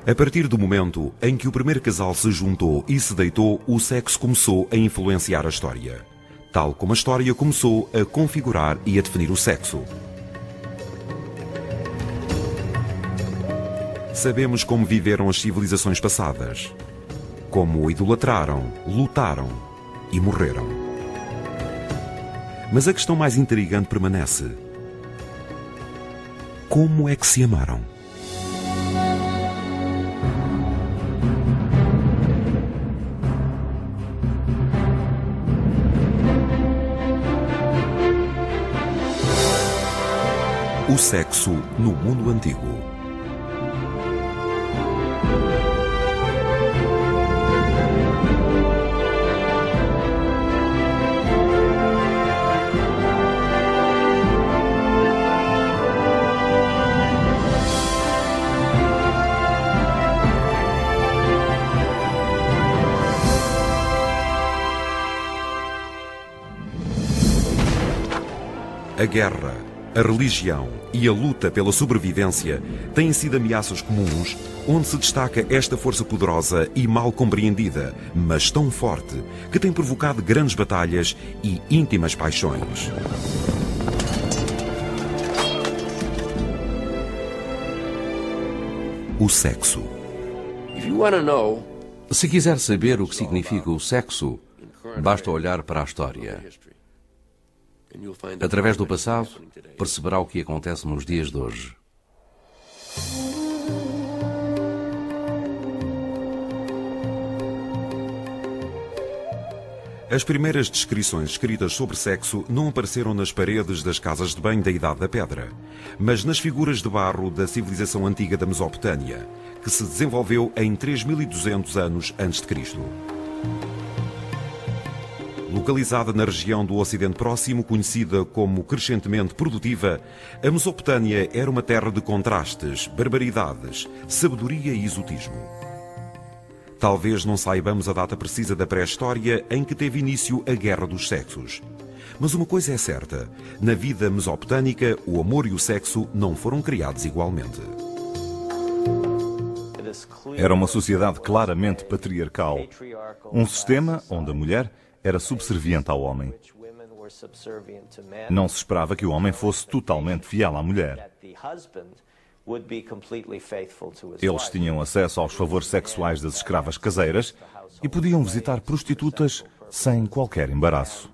A partir do momento em que o primeiro casal se juntou e se deitou, o sexo começou a influenciar a história. Tal como a história começou a configurar e a definir o sexo. Sabemos como viveram as civilizações passadas. Como o idolatraram, lutaram e morreram. Mas a questão mais intrigante permanece. Como é que se amaram? O sexo no mundo antigo. A guerra, a religião e a luta pela sobrevivência têm sido ameaças comuns, onde se destaca esta força poderosa e mal compreendida, mas tão forte, que tem provocado grandes batalhas e íntimas paixões. O sexo. Se quiser saber o que significa o sexo, basta olhar para a história. Através do passado, perceberá o que acontece nos dias de hoje. As primeiras descrições escritas sobre sexo não apareceram nas paredes das casas de banho da Idade da Pedra, mas nas figuras de barro da civilização antiga da Mesopotâmia, que se desenvolveu em 3200 anos antes de Cristo. Localizada na região do Ocidente Próximo, conhecida como crescentemente produtiva, a Mesopotâmia era uma terra de contrastes, barbaridades, sabedoria e exotismo. Talvez não saibamos a data precisa da pré-história em que teve início a Guerra dos Sexos. Mas uma coisa é certa, na vida mesopotâmica, o amor e o sexo não foram criados igualmente. Era uma sociedade claramente patriarcal, um sistema onde a mulher era subserviente ao homem. Não se esperava que o homem fosse totalmente fiel à mulher. Eles tinham acesso aos favores sexuais das escravas caseiras e podiam visitar prostitutas sem qualquer embaraço.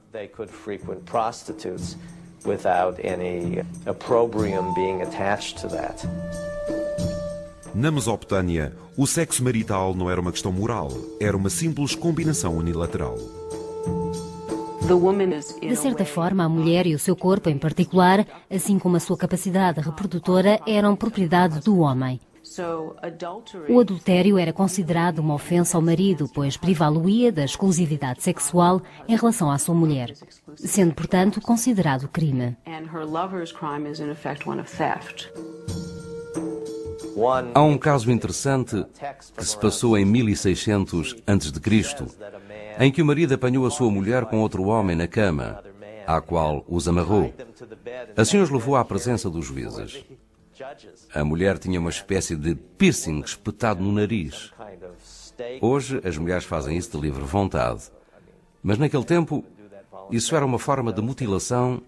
Na Mesopotâmia, o sexo marital não era uma questão moral, era uma simples combinação unilateral. De certa forma, a mulher e o seu corpo em particular, assim como a sua capacidade reprodutora, eram propriedade do homem. O adultério era considerado uma ofensa ao marido, pois privá-lo-ia da exclusividade sexual em relação à sua mulher, sendo, portanto, considerado crime. Há um caso interessante que se passou em 1600 a.C., em que o marido apanhou a sua mulher com outro homem na cama, à qual os amarrou. Assim os levou à presença dos juízes. A mulher tinha uma espécie de piercing espetado no nariz. Hoje, as mulheres fazem isso de livre vontade. Mas naquele tempo, isso era uma forma de mutilação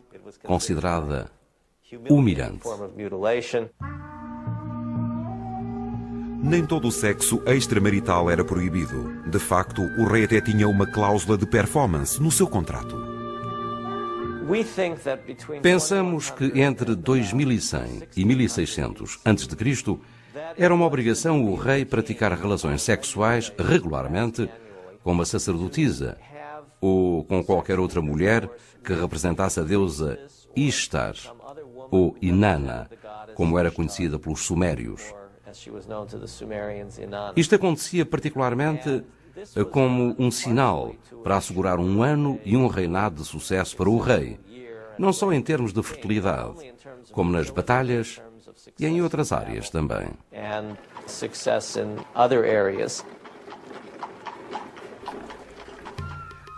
considerada humilhante. Nem todo o sexo extramarital era proibido. De facto, o rei até tinha uma cláusula de performance no seu contrato. Pensamos que entre 2100 e 1600 a.C. era uma obrigação o rei praticar relações sexuais regularmente com uma sacerdotisa ou com qualquer outra mulher que representasse a deusa Ishtar ou Inanna, como era conhecida pelos sumérios. Isto acontecia particularmente como um sinal para assegurar um ano e um reinado de sucesso para o rei, não só em termos de fertilidade, como nas batalhas e em outras áreas também.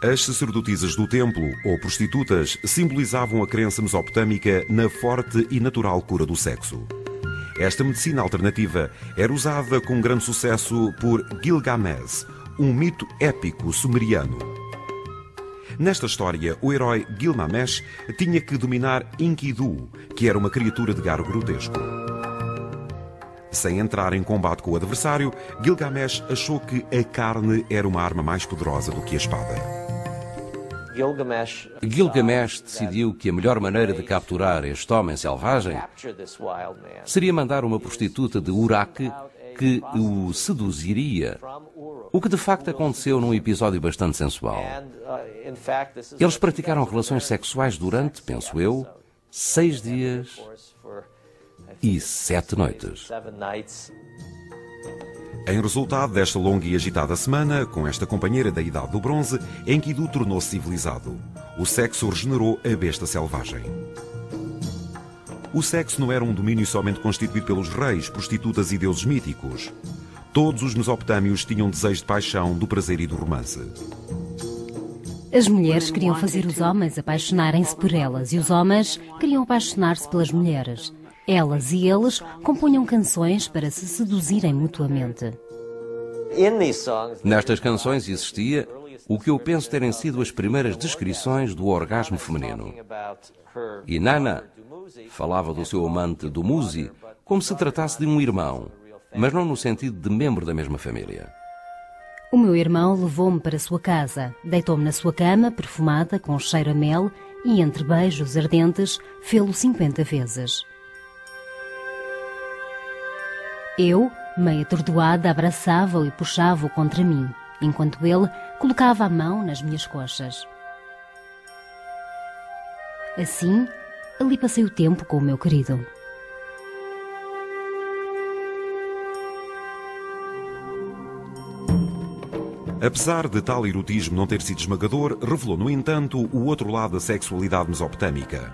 As sacerdotisas do templo, ou prostitutas, simbolizavam a crença mesopotâmica na forte e natural cura do sexo. Esta medicina alternativa era usada com grande sucesso por Gilgamesh, um mito épico sumeriano. Nesta história, o herói Gilgamesh tinha que dominar Enkidu, que era uma criatura de gar grotesco. Sem entrar em combate com o adversário, Gilgamesh achou que a carne era uma arma mais poderosa do que a espada. Gilgamesh decidiu que a melhor maneira de capturar este homem selvagem seria mandar uma prostituta de Uruk que o seduziria, o que de facto aconteceu num episódio bastante sensual. Eles praticaram relações sexuais durante, penso eu, 6 dias e 7 noites. Em resultado desta longa e agitada semana, com esta companheira da Idade do Bronze, Enkidu tornou-se civilizado. O sexo regenerou a besta selvagem. O sexo não era um domínio somente constituído pelos reis, prostitutas e deuses míticos. Todos os mesopotâmios tinham desejo de paixão, do prazer e do romance. As mulheres queriam fazer os homens apaixonarem-se por elas e os homens queriam apaixonar-se pelas mulheres. Elas e eles compunham canções para se seduzirem mutuamente. Nestas canções existia o que eu penso terem sido as primeiras descrições do orgasmo feminino. Inanna falava do seu amante Dumuzi como se tratasse de um irmão, mas não no sentido de membro da mesma família. O meu irmão levou-me para a sua casa, deitou-me na sua cama, perfumada, com cheiro a mel, e entre beijos ardentes, fê-lo 50 vezes. Eu, meio atordoada, abraçava-o e puxava-o contra mim, enquanto ele colocava a mão nas minhas coxas. Assim, ali passei o tempo com o meu querido. Apesar de tal erotismo não ter sido esmagador, revelou, no entanto, o outro lado da sexualidade mesopotâmica.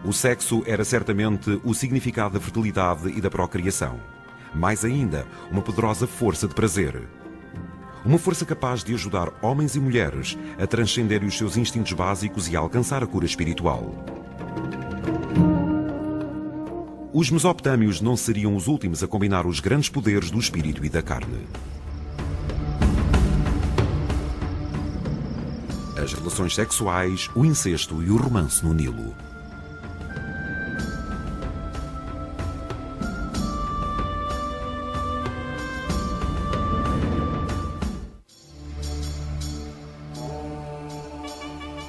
O sexo era certamente o significado da fertilidade e da procriação. Mais ainda, uma poderosa força de prazer. Uma força capaz de ajudar homens e mulheres a transcenderem os seus instintos básicos e a alcançar a cura espiritual. Os mesopotâmios não seriam os últimos a combinar os grandes poderes do espírito e da carne. As relações sexuais, o incesto e o romance no Nilo.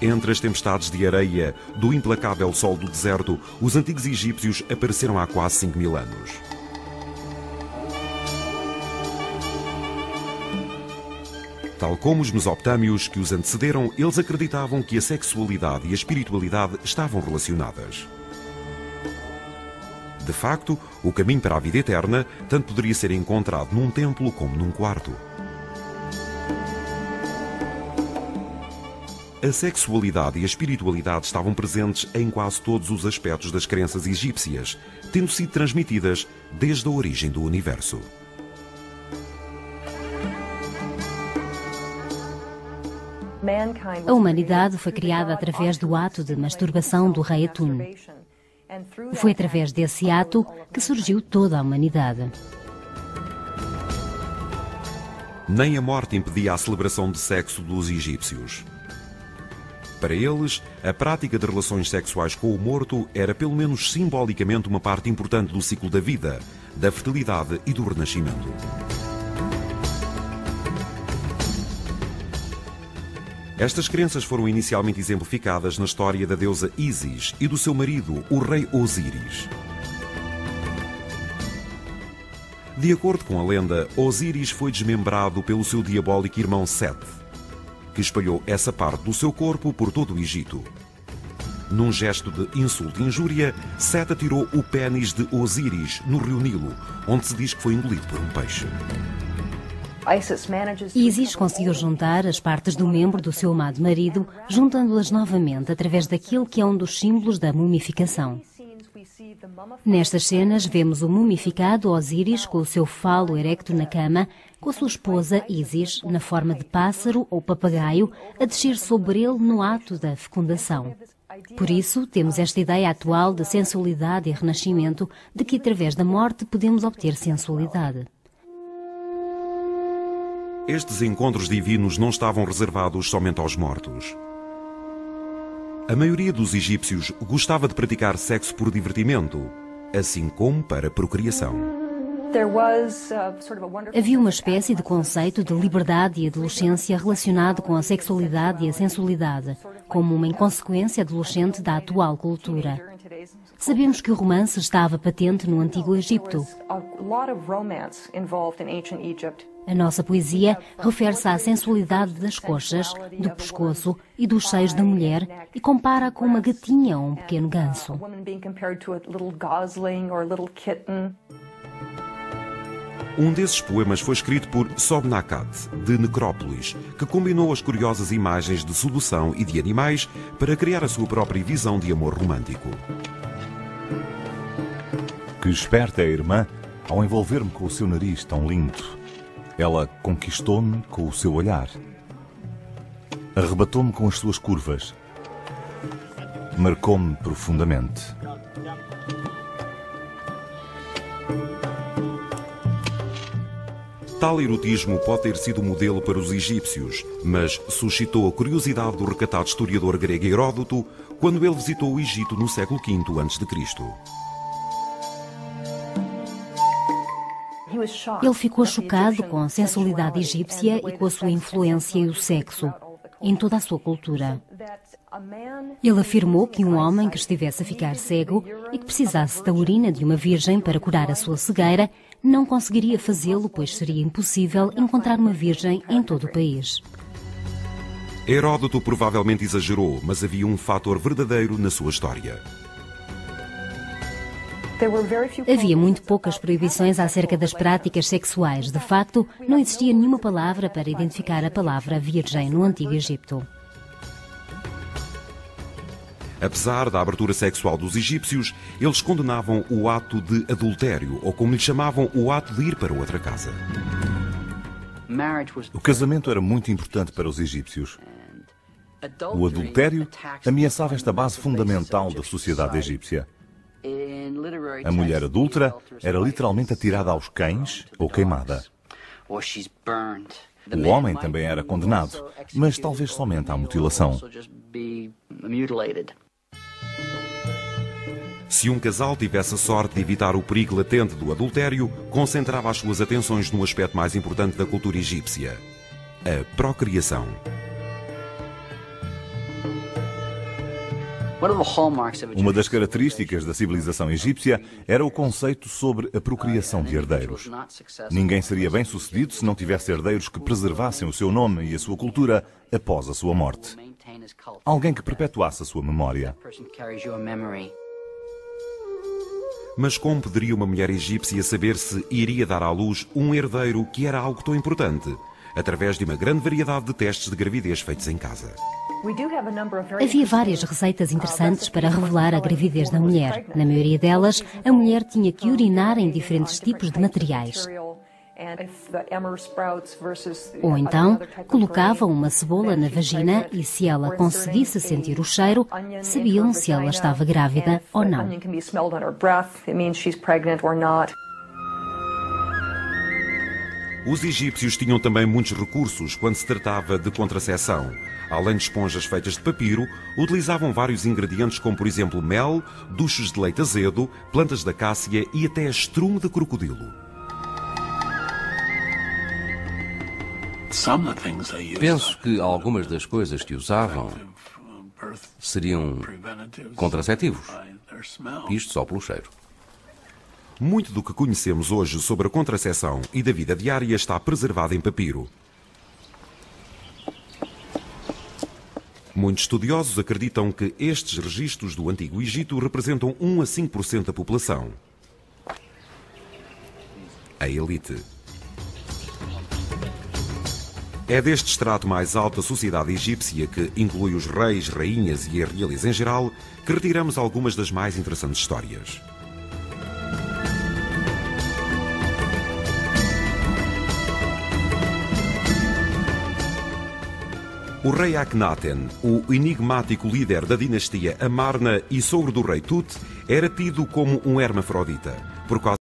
Entre as tempestades de areia do implacável sol do deserto, os antigos egípcios apareceram há quase 5.000 anos. Tal como os mesopotâmios que os antecederam, eles acreditavam que a sexualidade e a espiritualidade estavam relacionadas. De facto, o caminho para a vida eterna tanto poderia ser encontrado num templo como num quarto. A sexualidade e a espiritualidade estavam presentes em quase todos os aspectos das crenças egípcias, tendo sido transmitidas desde a origem do universo. A humanidade foi criada através do ato de masturbação do rei Atum. Foi através desse ato que surgiu toda a humanidade. Nem a morte impedia a celebração de sexo dos egípcios. Para eles, a prática de relações sexuais com o morto era pelo menos simbolicamente uma parte importante do ciclo da vida, da fertilidade e do renascimento. Estas crenças foram inicialmente exemplificadas na história da deusa Ísis e do seu marido, o rei Osíris. De acordo com a lenda, Osíris foi desmembrado pelo seu diabólico irmão Set, que espalhou essa parte do seu corpo por todo o Egito. Num gesto de insulto e injúria, Set atirou o pênis de Osíris no rio Nilo, onde se diz que foi engolido por um peixe. Ísis conseguiu juntar as partes do membro do seu amado marido, juntando-as novamente através daquilo que é um dos símbolos da mumificação. Nestas cenas, vemos o mumificado Osíris com o seu falo erecto na cama, com a sua esposa Ísis, na forma de pássaro ou papagaio, a descer sobre ele no ato da fecundação. Por isso, temos esta ideia atual de sensualidade e renascimento, de que através da morte podemos obter sensualidade. Estes encontros divinos não estavam reservados somente aos mortos. A maioria dos egípcios gostava de praticar sexo por divertimento, assim como para procriação. Havia uma espécie de conceito de liberdade e adolescência relacionado com a sexualidade e a sensualidade, como uma inconsequência adolescente da atual cultura. Sabemos que o romance estava patente no Antigo Egito. A nossa poesia refere-se à sensualidade das coxas, do pescoço e dos seios da mulher e compara com uma gatinha ou um pequeno ganso. Um desses poemas foi escrito por Sobnakat, de Necrópolis, que combinou as curiosas imagens de sedução e de animais para criar a sua própria visão de amor romântico. Que esperta é a irmã ao envolver-me com o seu nariz tão lindo. Ela conquistou-me com o seu olhar. Arrebatou-me com as suas curvas. Marcou-me profundamente. Tal erotismo pode ter sido modelo para os egípcios, mas suscitou a curiosidade do recatado historiador grego Heródoto quando ele visitou o Egito no século V a.C. Ele ficou chocado com a sensualidade egípcia e com a sua influência e o sexo em toda a sua cultura. Ele afirmou que um homem que estivesse a ficar cego e que precisasse da urina de uma virgem para curar a sua cegueira não conseguiria fazê-lo, pois seria impossível encontrar uma virgem em todo o país. Heródoto provavelmente exagerou, mas havia um fator verdadeiro na sua história. Havia muito poucas proibições acerca das práticas sexuais. De facto, não existia nenhuma palavra para identificar a palavra virgem no Antigo Egito. Apesar da abertura sexual dos egípcios, eles condenavam o ato de adultério, ou como lhe chamavam, o ato de ir para outra casa. O casamento era muito importante para os egípcios. O adultério ameaçava esta base fundamental da sociedade egípcia. A mulher adúltera era literalmente atirada aos cães ou queimada. O homem também era condenado, mas talvez somente à mutilação. Se um casal tivesse a sorte de evitar o perigo latente do adultério, concentrava as suas atenções no aspecto mais importante da cultura egípcia: a procriação. Uma das características da civilização egípcia era o conceito sobre a procriação de herdeiros. Ninguém seria bem-sucedido se não tivesse herdeiros que preservassem o seu nome e a sua cultura após a sua morte. Alguém que perpetuasse a sua memória. Mas como poderia uma mulher egípcia saber se iria dar à luz um herdeiro, que era algo tão importante, através de uma grande variedade de testes de gravidez feitos em casa? Havia várias receitas interessantes para revelar a gravidez da mulher. Na maioria delas, a mulher tinha que urinar em diferentes tipos de materiais. Ou então, colocavam uma cebola na vagina e, se ela conseguisse sentir o cheiro, sabiam se ela estava grávida ou não. Os egípcios tinham também muitos recursos quando se tratava de contraceção. Além de esponjas feitas de papiro, utilizavam vários ingredientes como, por exemplo, mel, duchos de leite azedo, plantas de acácia e até estrume de crocodilo. Penso que algumas das coisas que usavam seriam contraceptivos. Isto só pelo cheiro. Muito do que conhecemos hoje sobre a contraceção e da vida diária está preservado em papiro. Muitos estudiosos acreditam que estes registros do Antigo Egito representam 1 a 5% da população. A elite. É deste estrato mais alto da sociedade egípcia, que inclui os reis, rainhas e a realeza em geral, que retiramos algumas das mais interessantes histórias. O rei Akhenaten, o enigmático líder da dinastia Amarna e sogro do rei Tut, era tido como um hermafrodita. Por causa